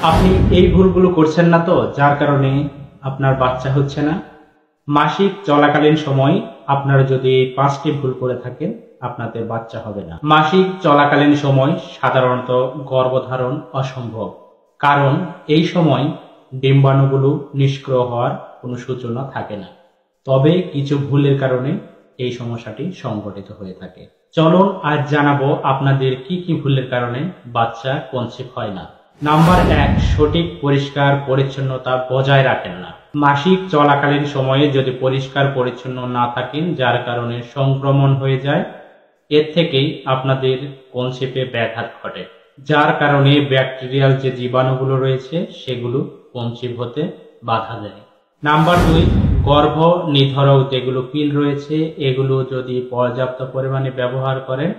আপনি এই ভুলগুলো করছেন না তো, যার কারণে আপনার বাচ্চা হচ্ছে না? মাসিক চলাকালীন সময় আপনারা যদি 5টি ভুল করে থাকেন, আপনাদের বাচ্চা হবে না। মাসিক চলাকালীন সময় সাধারণত গর্ভধারণ অসম্ভব, কারণ এই সময় ডিম্বাণুগুলো নিষ্ক্রিয় হওয়ার কোনো সূচনা থাকে না। তবে কিছু ভুলের কারণে এই সমস্যাটি সংঘটিত হয়ে থাকে। চলুন আজ জানাবো আপনাদের কি কি ভুলের কারণে বাচ্চা কনসিভ হয় না। নাম্বার 1, সঠিক পরিষ্কার পরিচ্ছন্নতা বজায় রাখেন না। মাসিক চলাকালীন সময়ে যদি পরিষ্কার পরিচ্ছন্ন না থাকেন, যার কারণে সংক্রমণ হয়ে যায়, এর থেকেই আপনাদের কনসিভে ব্যাঘাত ঘটে, যার কারণে ব্যাকটেরিয়াল যে জীবাণুগুলো রয়েছে সেগুলো কনসিভ হতে বাধা দেয়। নাম্বার 2, গর্ভ নির্ধারক যেগুলো পিল রয়েছে এগুলো যদি পর্যাপ্ত পরিমাণে ব্যবহার করেন,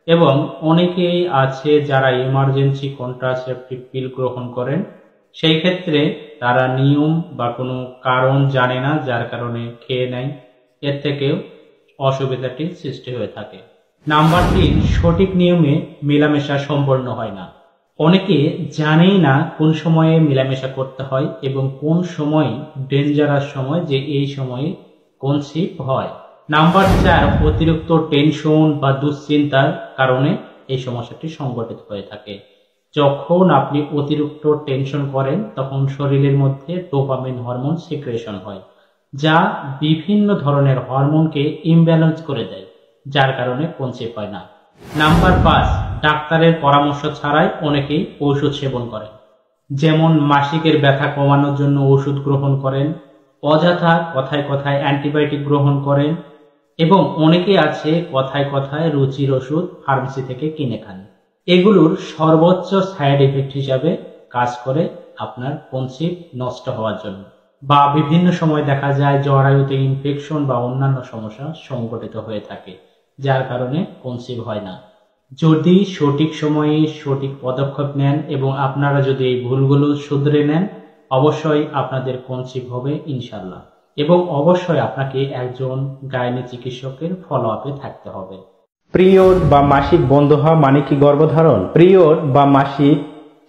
এবং অনেকেই আছে যারা ইমার্জেন্সি কন্ট্রাসেপটিভ পিল গ্রহণ করেন, সেই ক্ষেত্রে তারা নিয়ম বা কোনো কারণ জানে না, যার কারণে খেয়ে নেয়, এর থেকেও অসুবিধাটি সৃষ্টি হয়ে থাকে। নাম্বার 3, সঠিক নিয়মে মেলামেশা সম্পন্ন হয় না। অনেকে জানেই না কোন সময়ে মেলামেশা করতে হয় এবং কোন সময় ডেঞ্জারাস সময়, যে এই সময়ে কনসিভ হয়। নাম্বার 4, অতিরিক্ত টেনশন বা দুশ্চিন্তার কারণে এই সমস্যাটি সংঘটিত হয়ে থাকে। যখন আপনি অতিরিক্ত টেনশন করেন তখন শরীরের মধ্যে ডোপামিন হরমোন সিক্রেশন হয়, যা বিভিন্ন ধরনের হরমোনকে ইমব্যালেন্স করে দেয়, যার কারণে কনসিভ হয় না। নাম্বার 5, ডাক্তারের পরামর্শ ছাড়াই অনেকেই ঔষধ সেবন করেন, যেমন মাসিকের ব্যথা কমানোর জন্য ওষুধ গ্রহণ করেন, অযথা কথায় কথায় অ্যান্টিবায়োটিক গ্রহণ করেন, এবং অনেকে আছে কথায় কথায় রুচির ওষুধ ফার্মেসি থেকে কিনে খান। এগুলোর সর্বোচ্চ সাইড এফেক্ট হিসাবে কাজ করে আপনার কনসিভ নষ্ট হওয়ার জন্য, বা বিভিন্ন সময় দেখা যায় জরায়ুতে ইনফেকশন বা অন্যান্য সমস্যা সংঘটিত হয়ে থাকে, যার কারণে কনসিভ হয় না। যদি সঠিক সময়ে সঠিক পদক্ষেপ নেন এবং আপনারা যদি এই ভুলগুলো শুধরে নেন, অবশ্যই আপনাদের কনসিভ হবে ইনশাল্লাহ, এবং অবশ্যই আপনাকে একজন গাইনি চিকিৎসকের ফলো আপে থাকতে হবে। পিরিয়ড বা মাসিক বন্ধ হওয়া মানে কি গর্ভধারণ? পিরিয়ড বা মাসিক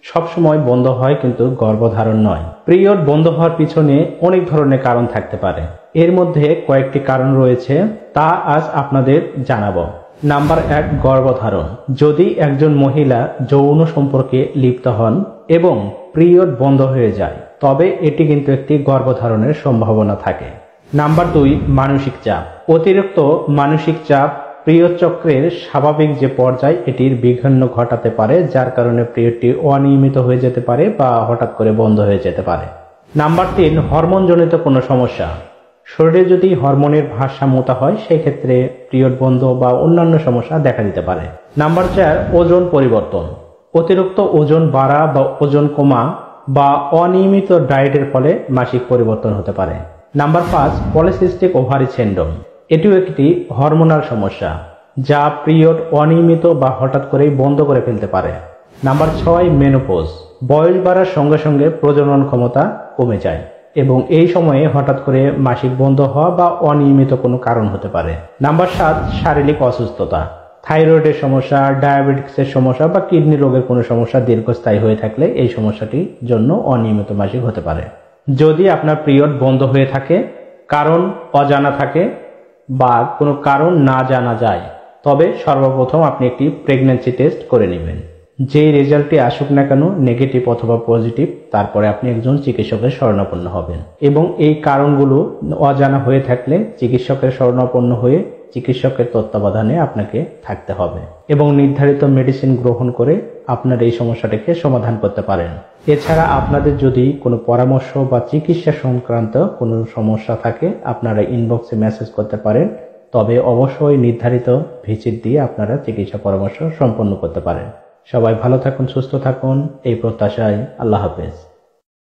সবসময় বন্ধ হয়, কিন্তু গর্ভধারণ নয়। পিরিয়ড বন্ধ হওয়ার পিছনে অনেক ধরনের কারণ থাকতে পারে, এর মধ্যে কয়েকটি কারণ রয়েছে, তা আজ আপনাদের জানাবো। নাম্বার 1, গর্ভধারণ। যদি একজন মহিলা যৌন সম্পর্কে লিপ্ত হন এবং পিরিয়ড বন্ধ হয়ে যায়, তবে এটি কিন্তু একটি গর্ভধারণের সম্ভাবনা থাকে। নাম্বার 2, মানসিক চাপ। অতিরিক্ত মানসিক চাপ পিরিয়ড চক্রের স্বাভাবিক যে পর্যায় এটির বিঘ্ন ঘটাতে পারে, যার কারণে পিরিয়ডটি অনিয়মিত হয়ে যেতে পারে বা হঠাৎ করে বন্ধ হয়ে যেতে পারে। নাম্বার 3, হরমোনজনিত কোনো সমস্যা। শরীরে যদি হরমোনের ভারসাম্যতা হয়, সেই ক্ষেত্রে পিরিয়ড বন্ধ বা অন্যান্য সমস্যা দেখা দিতে পারে। নাম্বার 4, ওজন পরিবর্তন। অতিরিক্ত ওজন বাড়া বা ওজন কমা বা অনিয়মিত ডায়েটের ফলে মাসিক পরিবর্তন হতে পারে। Number 5, polycystic ovary syndrome. এটিও একটি হরমোনাল সমস্যা, যা পিরিয়ড অনিয়মিত বা হঠাৎ করেই বন্ধ করে ফেলতে পারে। Number 6, menopause. বয়স বাড়ার সঙ্গে সঙ্গে প্রজনন ক্ষমতা কমে যায় এবং এই সময়ে হঠাৎ করে মাসিক বন্ধ হওয়া বা অনিয়মিত কোনো কারণ হতে পারে। নাম্বার 7, শারীরিক অসুস্থতা। থাইরয়েডের সমস্যা, ডায়াবেটিক্সের সমস্যা বা কিডনি রোগের কোনো সমস্যা দীর্ঘস্থায়ী হয়ে থাকলে এই সমস্যাটির জন্য অনিয়মিত মাসিক হতে পারে। যদি আপনার পিরিয়ড বন্ধ হয়ে থাকে, কারণ অজানা থাকে বা কোনো কারণ না জানা যায়, তবে সর্বপ্রথম আপনি একটি প্রেগন্যান্সি টেস্ট করে নেবেন। যে রেজাল্টটি আসুক না কেন, নেগেটিভ অথবা পজিটিভ, তারপরে আপনি একজন চিকিৎসকের শরণাপন্ন হবেন, এবং এই কারণগুলো অজানা হয়ে থাকলে চিকিৎসকের শরণাপন্ন হয়ে চিকিৎসকের তত্ত্বাবধানে আপনাকে থাকতে হবে এবং নির্ধারিত মেডিসিন গ্রহণ করে আপনার এই সমস্যাটিকে সমাধান করতে পারেন। এছাড়া আপনাদের যদি কোনো পরামর্শ বা চিকিৎসা সংক্রান্ত কোনো সমস্যা থাকে, আপনারা ইনবক্সে মেসেজ করতে পারেন, তবে অবশ্যই নির্ধারিত ভিজিট দিয়ে আপনারা চিকিৎসা পরামর্শ সম্পন্ন করতে পারেন। সবাই ভালো থাকুন, সুস্থ থাকুন, এই প্রত্যাশায়। আল্লাহ হাফেজ।